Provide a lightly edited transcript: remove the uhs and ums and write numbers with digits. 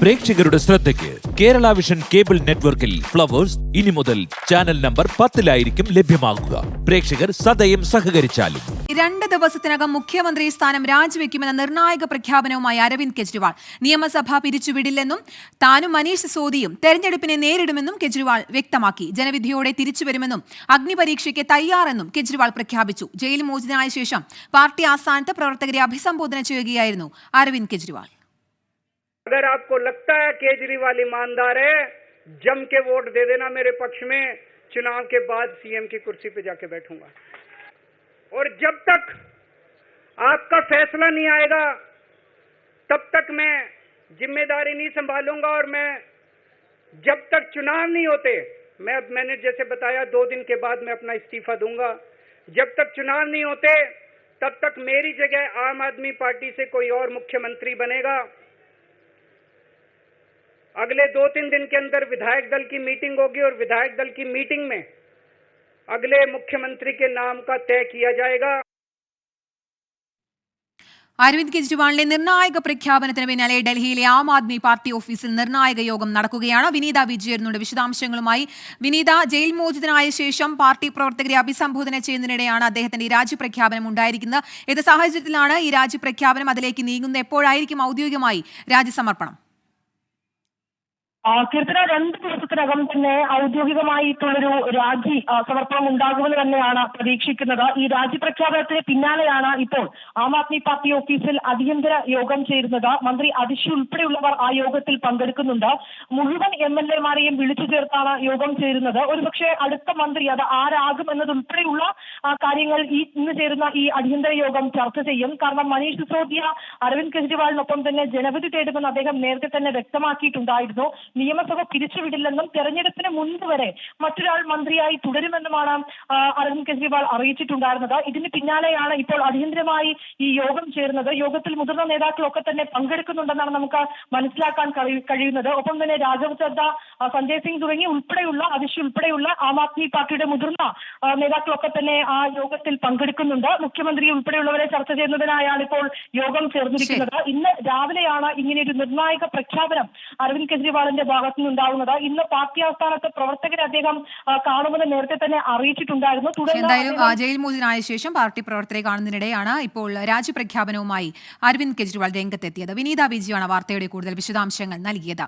പ്രേക്ഷകരുടെ ശ്രദ്ധയ്ക്ക് Kerala vision cable നെറ്റ്വർക്കിൽ ഫ്ലവേഴ്സ് ഇനി മുതൽ ചാനൽ നമ്പർ 10-ലായിരിക്കും ലഭ്യമാകുക. പ്രേക്ഷകർ സദയം സഹകരിച്ചാലും 2 ദിവസത്തിനകം മുഖ്യമന്ത്രി സ്ഥാനം രാജിവെക്കുമെന്ന നിർണായക പ്രഖ്യാപനവുമായി അരവിന്ദ് കെജ്രിവാൾ. നിയമസഭ പിരിച്ചുവിടില്ലെന്നും താനും മനീഷ് സിസോദിയും തെരഞ്ഞെടുപ്പിനെ നേരിടുമെന്നും കെജ്രിവാൾ വ്യക്തമാക്കി. ജനവിധിയോടെ തിരിച്ചുവരുമെന്നും അഗ്നിപരീക്ഷയ്ക്ക് തയ്യാറെന്നും കെജ്രിവാൾ പ്രഖ്യാപിച്ചു. ജയിൽ മോചിതനായ ശേഷം പാർട്ടി ആസ്ഥാനത്ത് പ്രവർത്തകരെ അഭിസംബോധന ചെയ്യുകയായിരുന്നു അരവിന്ദ് കെജ്രിവാൾ. अगर आपको लगता है केजरीवाल ईमानदार है, जम के वोट दे देना मेरे पक्ष में. चुनाव के बाद सीएम की कुर्सी पे जाके बैठूंगा और जब तक आपका फैसला नहीं आएगा तब तक मैं जिम्मेदारी नहीं संभालूंगा. और मैं जब तक चुनाव नहीं होते, मैंने जैसे बताया 2 दिन के बाद मैं अपना इस्तीफा दूंगा. जब तक चुनाव नहीं होते तब तक मेरी जगह आम आदमी पार्टी से कोई और मुख्यमंत्री बनेगा. अगले 2-3 दिन के अंदर विधायक दल की मीटिंग होगी और विधायक दल की मीटिंग में अगले मुख्यमंत्री के नाम का तय किया जाएगा. അരവിന്ദ് കെജ്രിവാളിന്റെ നിർണായക പ്രഖ്യാപനത്തിന് പിന്നാലെ ഡൽഹിയിലെ ആം ആദ്മി പാർട്ടി ഓഫീസിൽ നിർണായക യോഗം നടക്കുകയാണ്. വിനീത വിജയനുണ്ട് വിശദാംശങ്ങളുമായി. വിനീത, ജയിൽ മോചിതനായ ശേഷം പാർട്ടി പ്രവർത്തകരെ അഭിസംബോധന ചെയ്യുന്നതിനിടെയാണ് അദ്ദേഹത്തിന്റെ ഈ രാജിപ്രഖ്യാപനം ഉണ്ടായിരിക്കുന്നത്. ഏത് സാഹചര്യത്തിലാണ് ഈ രാജിപ്രഖ്യാപനം? അതിലേക്ക് നീങ്ങുന്നത് എപ്പോഴായിരിക്കും ഔദ്യോഗികമായി രാജിസമർപ്പണം? കീർത്തന 2 ദിവസത്തിനകം തന്നെ ഔദ്യോഗികമായിട്ടുള്ളൊരു രാജി സമർപ്പണം ഉണ്ടാകുമെന്ന് തന്നെയാണ് പ്രതീക്ഷിക്കുന്നത്. ഈ രാജി പ്രഖ്യാപനത്തിന് പിന്നാലെയാണ് ഇപ്പോൾ ആം ആദ്മി പാർട്ടി ഓഫീസിൽ അടിയന്തര യോഗം ചേരുന്നത്. മന്ത്രി അതിഷി ഉൾപ്പെടെയുള്ളവർ ആ യോഗത്തിൽ പങ്കെടുക്കുന്നുണ്ട്. മുഴുവൻ MLA-മാരെയും വിളിച്ചു ചേർത്താണ് യോഗം ചേരുന്നത്. ഒരുപക്ഷെ അടുത്ത മന്ത്രി അത് ആരാകും എന്നതുൾപ്പെടെയുള്ള കാര്യങ്ങൾ ഇന്ന് ചേരുന്ന ഈ അടിയന്തര യോഗം ചർച്ച ചെയ്യും. കാരണം മനീഷ് സിസോദിയ അരവിന്ദ് കെജ്രിവാളിനൊപ്പം തന്നെ ജനവിധി തേടുമെന്ന് അദ്ദേഹം നേരത്തെ തന്നെ വ്യക്തമാക്കിയിട്ടുണ്ടായിരുന്നു. നിയമസഭ പിരിച്ചുവിടില്ലെന്നും തെരഞ്ഞെടുപ്പിന് മുൻപ് വരെ മറ്റൊരാൾ മന്ത്രിയായി തുടരുമെന്നുമാണ് അരവിന്ദ് കെജ്രിവാൾ അറിയിച്ചിട്ടുണ്ടായിരുന്നത്. ഇതിന് പിന്നാലെയാണ് ഇപ്പോൾ അടിയന്തരമായി ഈ യോഗം ചേരുന്നത്. യോഗത്തിൽ മുതിർന്ന നേതാക്കളൊക്കെ തന്നെ പങ്കെടുക്കുന്നുണ്ടെന്നാണ് നമുക്ക് മനസ്സിലാക്കാൻ കഴിയുന്നത്. ഒപ്പം തന്നെ രാഘവ് ചദ്ദ, സഞ്ജയ് സിംഗ് തുടങ്ങി അതിഷി ഉൾപ്പെടെയുള്ള ആം ആദ്മി പാർട്ടിയുടെ മുതിർന്ന നേതാക്കളൊക്കെ തന്നെ ആ യോഗത്തിൽ പങ്കെടുക്കുന്നുണ്ട്. മുഖ്യമന്ത്രി ഉൾപ്പെടെയുള്ളവരെ ചർച്ച ചെയ്യുന്നതിനായാണ് ഇപ്പോൾ യോഗം ചേർന്നിരിക്കുന്നത്. ഇന്ന് രാവിലെയാണ് ഇങ്ങനെയൊരു നിർണായക പ്രഖ്യാപനം അരവിന്ദ് കെജ്രിവാളിന്റെ ഭാഗത്തു നിന്നുണ്ടാവുന്നത്. ഇന്ന് പാർട്ടി ആസ്ഥാനത്ത് പ്രവർത്തകരെ അദ്ദേഹം കാണുമെന്ന് നേരത്തെ തന്നെ അറിയിച്ചിട്ടുണ്ടായിരുന്നു. എന്തായാലും ജയിൽ മോചിതനായ ശേഷം പാർട്ടി പ്രവർത്തകരെ കാണുന്നതിനിടെയാണ് ഇപ്പോൾ രാജിപ്രഖ്യാപനവുമായി അരവിന്ദ് കെജ്രിവാൾ രംഗത്തെത്തിയത്. വിനീത വിജയാണ് വാർത്തയുടെ കൂടുതൽ വിശദാംശങ്ങൾ നൽകിയത്.